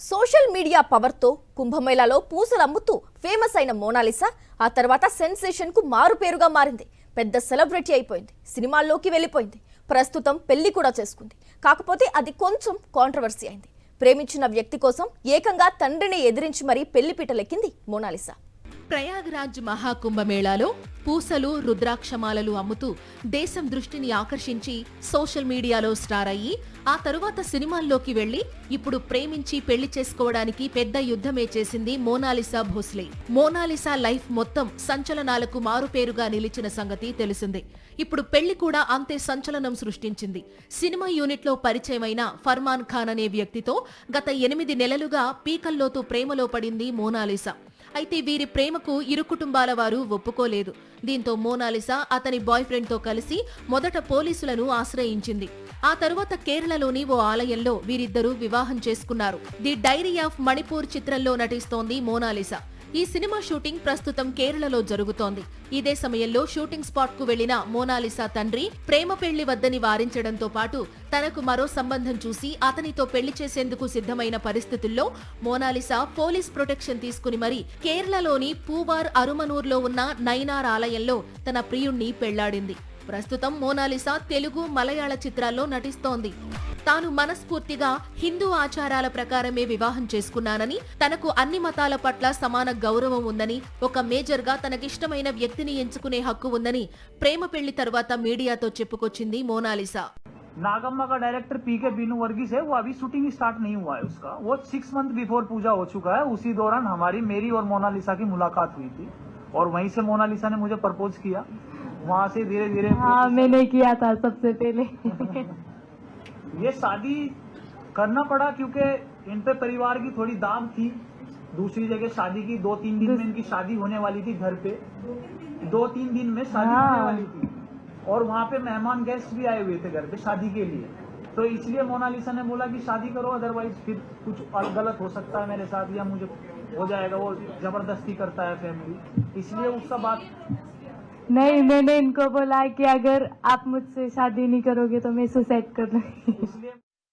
Social media power తో కుంభమేళాలో పూసలు అమ్ముతూ ఫేమస్ అయిన మోనాలిసా ఆ తర్వాత సెన్సేషన్ కు మారుపేరుగా మారింది. పెద్ద సెలబ్రిటీ అయిపోయింది. సినిమాల్లోకి వెళ్ళిపోయింది. ప్రస్తుతం పెళ్లి కూడా చేసుకుంది. కాకపోతే అది కొంచెం కాంట్రవర్సీ అయింది. ప్రేమించిన వ్యక్తి కోసం ఏకంగా తండ్రిని ఎదిరించి మరీ పెళ్లిపీటలెక్కింది మోనాలిసా. ప్రయాగ్రాజ్ మహాకుంభమేళాలో పూసలు రుద్రాక్షమాలలు అమ్ముతూ దేశం దృష్టిని ఆకర్షించి సోషల్ మీడియాలో స్టార్ అయ్యి ఆ తరువాత సినిమాల్లోకి వెళ్లి ఇప్పుడు ప్రేమించి పెళ్లి చేసుకోవడానికి పెద్ద యుద్ధమే చేసింది మోనాలిసా భోస్లే. మోనాలిసా లైఫ్ మొత్తం సంచలనాలకు మారుపేరుగా నిలిచిన సంగతి తెలిసిందే. ఇప్పుడు పెళ్లి కూడా అంతే సంచలనం సృష్టించింది. సినిమా యూనిట్లో పరిచయమైన ఫర్మాన్ ఖాన్ అనే వ్యక్తితో గత 8 నెలలుగా పీకల్లోతు ప్రేమలో పడింది మోనాలిసా. అయితే వీరి ప్రేమకు ఇరు కుటుంబాల వారు ఒప్పుకోలేదు. దీంతో మోనాలిసా అతని బాయ్ ఫ్రెండ్ తో కలిసి మొదట పోలీసులను ఆశ్రయించింది. ఆ తరువాత కేరళలోని ఓ ఆలయంలో వీరిద్దరూ వివాహం చేసుకున్నారు. ది డైరీ ఆఫ్ మణిపూర్ చిత్రంలో నటిస్తోంది మోనాలిసా. ఈ సినిమా షూటింగ్ ప్రస్తుతం కేరళలో జరుగుతోంది. ఇదే సమయంలో షూటింగ్ స్పాట్ కు వెళ్లిన మోనాలిసా తండ్రి ప్రేమ పెళ్లి వద్దని వారించడంతో పాటు తనకు మరో సంబంధం చూసి అతనితో పెళ్లి చేసేందుకు సిద్ధమైన పరిస్థితుల్లో మోనాలిసా పోలీస్ ప్రొటెక్షన్ తీసుకుని మరీ కేరళలోని పూవార్ అరుమనూర్లో ఉన్న నైనార్ ఆలయంలో తన ప్రియుణ్ణి పెళ్లాడింది. ప్రస్తుతం మోనాలిసా తెలుగు, మలయాళ చిత్రాల్లో నటిస్తోంది. తాను మనస్ఫూర్తిగా హిందూ ఆచారాల ప్రకారమే వివాహం చేసుకున్నానని, తనకు అన్ని మతాల పట్ల సమాన గౌరవం ఉందని, ఒక మేజర్ గా తనకిష్టమైన వ్యక్తిని ఎంచుకునే హక్కు ఉందని ప్రేమ పెళ్లి తర్వాత మీడియాతో చెప్పుకొచ్చింది మోనాలిసా. नागम्मा का डायरेक्टर पीके बीनू वर्गीस है, वो अभी शूटिंग स्टार्ट नहीं हुआ है उसका. वो 6 मंथ बिफोर पूजा हो चुका है. उसी दौरान मेरी और मोनालिसा की मुलाकात हुई थी और वहीं से मोनालिसा ने मुझे प्रपोज किया. वहाँ से धीरे धीरे मैंने किया था सबसे पहले. ये शादी करना पड़ा क्योंकि इन पे परिवार की थोड़ी दाब थी. दूसरी जगह शादी की 2-3 दिन में इनकी शादी होने वाली थी. घर पे 2-3 दिन में शादी होने वाली थी और वहाँ पे मेहमान गेस्ट भी आए हुए थे घर पे शादी के लिए. तो इसलिए मोनालिसा ने बोला कि शादी करो, अदरवाइज फिर कुछ गलत हो सकता है मेरे साथ या मुझे हो जाएगा. वो जबरदस्ती करता है फैमिली, इसलिए उसका बात नहीं, मैंने इनको बोला कि अगर आप मुझसे शादी नहीं करोगे तो मैं सुसाइड कर लूंगी. इसलिए